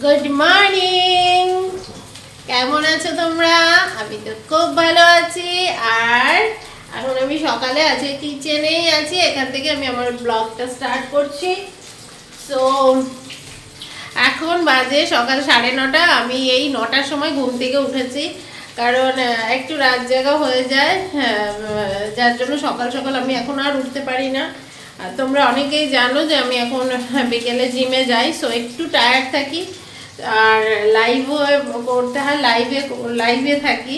Good morning. কেমন আছো তোমরা? আমি তো খুব ভালো আছি। আর এখন আমি সকালে আছি, কিচেনেই আছি। এখান থেকে আমি আমার ব্লগটা স্টার্ট করছি। সো এখন বাজে সকাল 9:30। আমি এই 9টার সময় ঘুম থেকে উঠেছি, কারণ একটু রাত জাগা হয়ে যায়। যার জন্য সকাল সকাল আমি এখন আর উঠতে পারি না। আর তোমরা অনেকেই জানো যে আমি এখন বিকেলে জিমে যাই, সো একটু টায়ার্ড থাকি। আর লাইভও করতে হয়, লাইভে থাকি।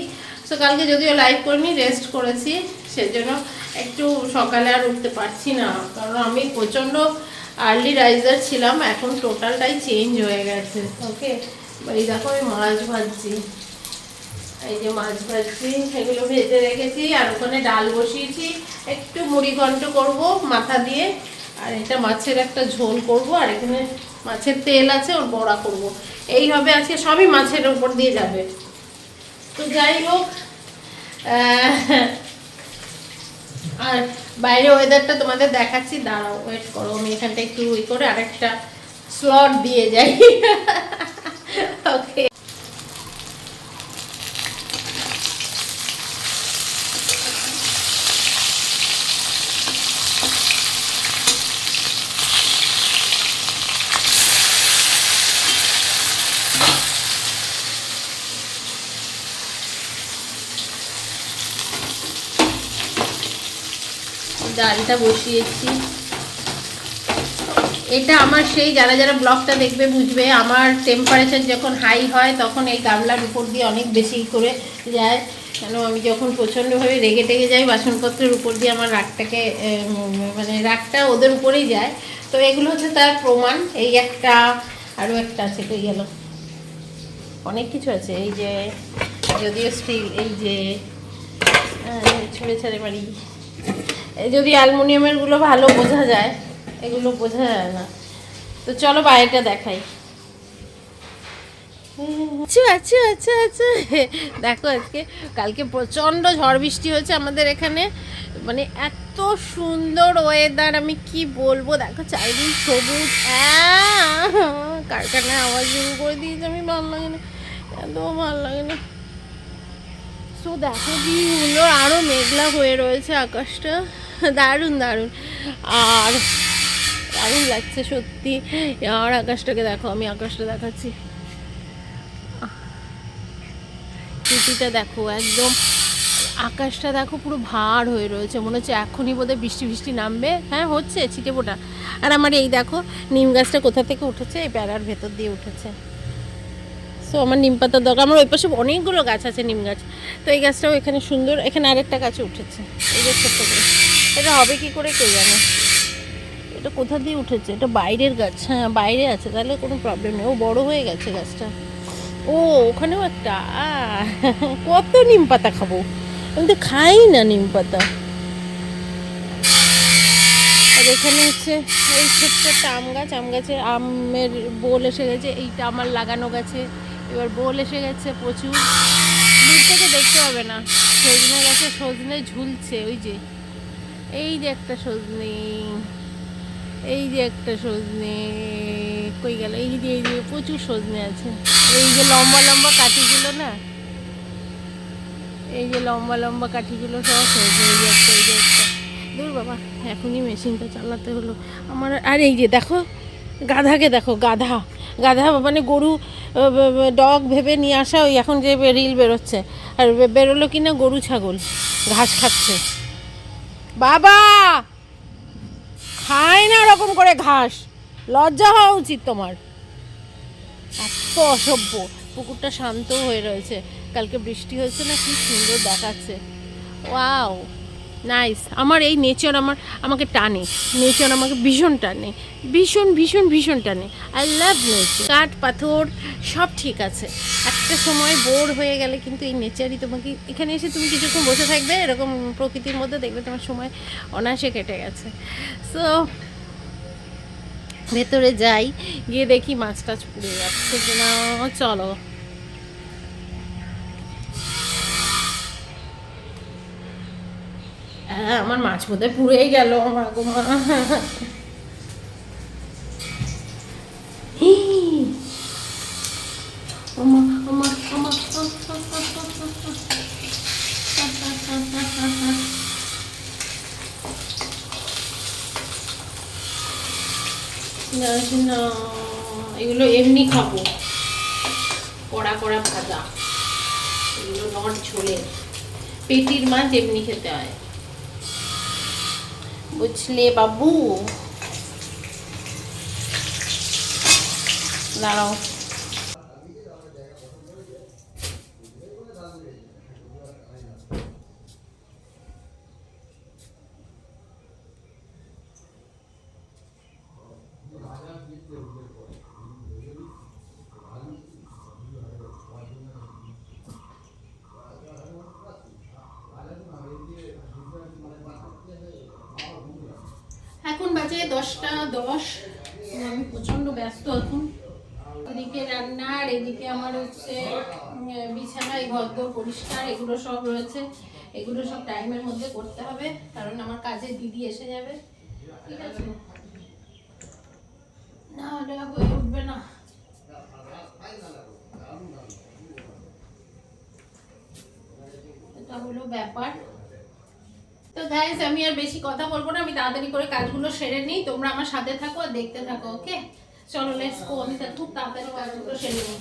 সো কালকে যদিও লাইভ করিনি, রেস্ট করেছি, সেজন্য একটু সকালে আর উঠতে পারছি না। কারণ আমি প্রচণ্ড আর্লি রাইজার ছিলাম, এখন টোটালটাই চেঞ্জ হয়ে গেছে। ওকে, এই দেখো আমি মাছ ভাজছি। এই যে মাছ ভাজছি, এগুলো ভেজে রেখেছি। আর ওখানে ডাল বসিয়েছি, একটু মুড়ি ঘন্ট করবো মাথা দিয়ে। আর এটা মাছের একটা ঝোল করব। আর এখানে মাছের তেল আছে, ওর বড়া করব। এই হবে আজকে, সবই মাছের উপর দিয়ে যাবে। তো যাই হোক, আর বাইরে ওয়েদারটা তোমাদের দেখাচ্ছি। দাঁড়াও, ওয়েট করো, আমি এখানটা একটু ওই করে আরেকটা স্লট দিয়ে যাই। ওকে, ডালটা বসিয়েছি। এটা আমার সেই, যারা যারা ব্লগটা দেখবে বুঝবে, আমার টেম্পারেচার যখন হাই হয় তখন এই গামলার উপর দিয়ে অনেক বেশি করে যায়। কেন, আমি যখন প্রচণ্ডভাবে রেগে টেগে যাই, বাসনপত্রের উপর দিয়ে আমার রাগটাকে মানে রাগটা ওদের উপরেই যায়। তো এগুলো হচ্ছে তার প্রমাণ। এই একটা, আরও একটা আছে, কই গেল, অনেক কিছু আছে। এই যে যদিও স্টিল, এই যে ছুঁড়ে ছাড়ে বাড়ি, যদি অ্যালুমিনিয়ামেরগুলো ভালো বোঝা যায়, এগুলো বোঝা যায় না। তো চলো বাইরেটা দেখাই। আচ্ছা আচ্ছা আচ্ছা আচ্ছা, দেখো আজকে, কালকে প্রচণ্ড ঝড় বৃষ্টি হয়েছে আমাদের এখানে। মানে এত সুন্দর ওয়েদার, আমি কি বলবো। দেখো চারিদিক সবুজ। কারখানায় আওয়াজ শুরু করে দিয়েছে, আমি ভালো লাগে না, এত ভালো লাগে না। তো দেখো কি সুন্দর, আরও মেঘলা হয়ে রয়েছে আকাশটা, দারুণ দারুণ। আর দারুণ লাগছে সত্যি। আর আকাশটাকে দেখো, আমি আকাশটা দেখাচ্ছি, চিঠিটা দেখো, একদম আকাশটা দেখো পুরো ভার হয়ে রয়েছে, মনে হচ্ছে এখনই বোধহয় বৃষ্টি বৃষ্টি নামবে। হ্যাঁ, হচ্ছে ছিটে ফোঁটা। আর আমার এই দেখো নিম গাছটা কোথা থেকে উঠেছে, এই বেড়ার ভেতর দিয়ে উঠেছে। সো আমার নিম পাতার দরকার। আমার ওই পাশে অনেকগুলো গাছ আছে নিম গাছ। তো এই গাছটাও এখানে সুন্দর, এখানে আরেকটা গাছে উঠেছে, এই যে ছোট্ট করে। এটা হবে কি করে কে জানে, এটা কোথা দিয়ে উঠেছে, এটা বাইরের গাছ। হ্যাঁ, বাইরে আছে, তাহলে কোনো প্রবলেম নেই। ও বড় হয়ে গেছে গাছটা। ও, ওখানেও একটা। কত নিম পাতা খাবো, আমি তো খাই না নিম পাতা। আর এখানে হচ্ছে এই ছোট্ট একটা আম গাছ, আম গাছে আমের বোল এসে গেছে। এইটা আমার লাগানো গাছে এবার বোল এসে গেছে প্রচুর। দূর থেকে দেখতে হবে না, সজনে গাছে সজনে ঝুলছে। ওই যে, এই যে একটা সজনে, এই যে একটা সজনে, কই গেল, এই যে, এই যে প্রচুর সজনে আছে। এই যে লম্বা লম্বা কাঠিগুলো না, এই যে লম্বা লম্বা কাঠিগুলো সব সজনে। এই যে একটা, এই যে একটা। দূর বাবা, এখনই মেশিনটা চালাতে হলো আমার। আর এই যে দেখো গাধাকে দেখো, গাধা গাধা মানে গরু, ডগ ভেবে নিয়ে আসা। ওই এখন যে রিল বেরোচ্ছে, আর বেরোলো কিনা গরু ছাগল ঘাস খাচ্ছে। বাবা খায় না ওরকম করে ঘাস, লজ্জা হওয়া উচিত তোমার। এত অসভ্য। পুকুরটা শান্ত হয়ে রয়েছে, কালকে বৃষ্টি হয়েছে না, কি সুন্দর দেখাচ্ছে। Wow, nice. আমার এই নেচার আমাকে টানে, নেচার আমাকে ভীষণ টানে, ভীষণ ভীষণ ভীষণ টানে। I love nature. কাঠ পাথর সব ঠিক আছে, একটা সময় বোর হয়ে গেলে কিন্তু এই নেচারই তোমাকে, এখানে এসে তুমি কিছুক্ষণ বসে থাকবে এরকম প্রকৃতির মধ্যে, দেখবে তোমার সময় অনায়াসে কেটে গেছে। সো ভেতরে যাই, গিয়ে দেখি মাছ টাছ পুড়ে যাচ্ছে কিনা। চলো, হ্যাঁ, আমার মাছ বোধহয় পুড়েই গেল। আমার গো মা, ওমা ওমা ওমা না, এগুলো এমনি খাবো, কড়া কড়া ভাজা, এগুলো নট ঝোলে। পেটির মাছ এমনি খেতে হয়, বুঝলে বাবু। দাঁড়াও, এখন বাজে 10টা 10। আমি প্রচন্ড ব্যস্ত এখন, এদিকে রান্না আর এদিকে আমার হচ্ছে বিছানায় ঘরদোর পরিষ্কার, এগুলো সব রয়েছে। এগুলো সব টাইমের মধ্যে করতে হবে, কারণ আমার কাজে দিদি এসে যাবে, ঠিক আছে? না হলে হয়ে উঠবে না। এটা হলো ব্যাপার। তো গাইস, আমি আর বেশি কথা বলবো না, আমি তাড়াতাড়ি করে কাজগুলো সেরে নিই। তোমরা আমার সাথে থাকো আর দেখতে থাকো, ওকে? চলো লেটস গো, আমি খুব তাড়াতাড়ি কাজগুলো সেরে নিই।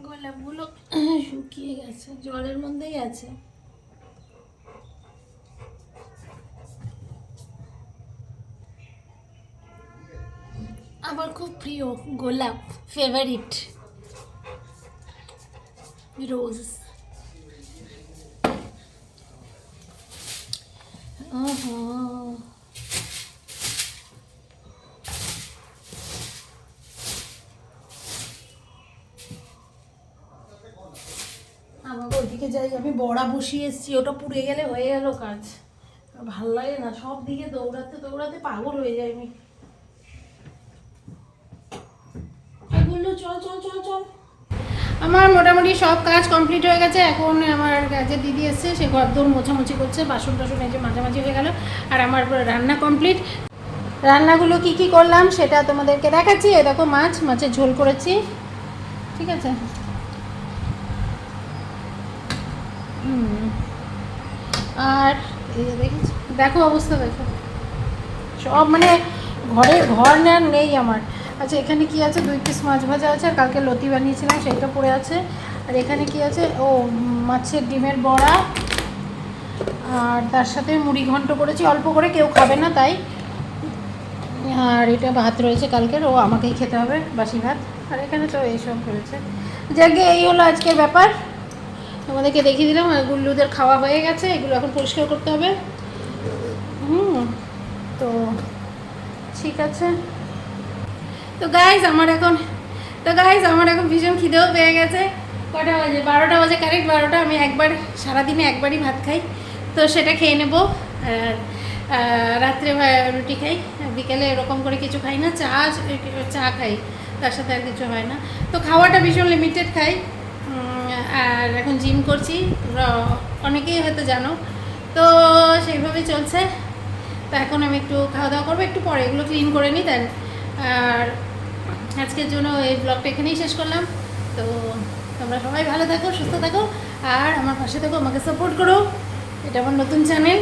গোলাপগুলো শুকিয়ে গেছে, জলের মধ্যেই আছে। আমার খুব প্রিয় গোলাপ, ফেভারিট রোজ। ওহো, আমাকে ওইদিকে যাই, আমি বড়া বসিয়ে এসেছি, ওটা পুড়ে গেলে হয়ে গেল কাজ। ভাল লাগে না, সব দিকে দৌড়াতে দৌড়াতে পাগল হয়ে যায় আমি। বললো চল চল চল চল। আমার মোটামুটি সব কাজ কমপ্লিট হয়ে গেছে। এখন আমার কাজে দিদি এসছে, সে ঘরদোর মোছামুছি করছে, বাসন টাসন এই যে মাঝামাঝি হয়ে গেল। আর আমার রান্না কমপ্লিট। রান্নাগুলো কি কি করলাম সেটা তোমাদেরকে দেখাচ্ছি। এ দেখো, মাছের ঝোল করেছি, ঠিক আছে? আর এই যে দেখো অবস্থা, দেখো সব মানে ঘর নেই আমার। আচ্ছা, এখানে কি আছে? 2 পিস মাছ ভাজা আছে, আর কালকে লতি বানিয়েছিলাম সেইটা পড়ে আছে। আর এখানে কি আছে? ও, মাছের ডিমের বড়া, আর তার সাথে মুড়ি ঘন্ট করেছি অল্প করে, কেউ খাবে না তাই। আর এটা ভাত রয়েছে কালকের, ও আমাকেই খেতে হবে, বাসি ভাত। আর এখানে তো এইসব রয়েছে। যাকে এই হলো আজকের ব্যাপার, তোমাদেরকে দেখিয়ে দিলাম। আর গুল্লুদের খাওয়া হয়ে গেছে, এগুলো এখন পরিষ্কার করতে হবে। তো ঠিক আছে। তো গাইজ আমার এখন ভীষণ খিদেও পেয়ে গেছে। কটা বাজে? 12টা বাজে, কারেক্ট 12টা। আমি সারাদিনে একবারই ভাত খাই, তো সেটা খেয়ে নেবো। আর রাত্রে রুটি খাই, বিকেলে এরকম করে কিছু খাই না, চা খাই, তার সাথে আর কিছু হয় না। তো খাওয়াটা ভীষণ লিমিটেড খাই। আর এখন জিম করছি, তোমরা অনেকেই হয়তো জানো। তো সেইভাবেই চলছে। তো এখন আমি একটু খাওয়া দাওয়া করবো, একটু পরে এগুলো ক্লিন করে নিই দেন। আর আজকের জন্য এই ব্লগটা এখানেই শেষ করলাম। তো তোমরা সবাই ভালো থাকো, সুস্থ থাকো, আর আমার পাশে থাকো, আমাকে সাপোর্ট করো। এটা আমার নতুন চ্যানেল।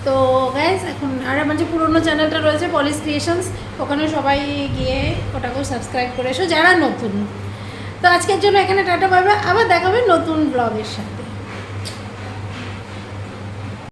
তো গাইস এখন আর আমার যে পুরোনো চ্যানেলটা রয়েছে পলিস ক্রিয়েশনস, ওখানে সবাই গিয়ে ওটাকেও সাবস্ক্রাইব করে এসো যারা নতুন। তো আজকের জন্য এখানে টাটা, বাই বাই, আবার দেখাবে নতুন ব্লগের সাথে।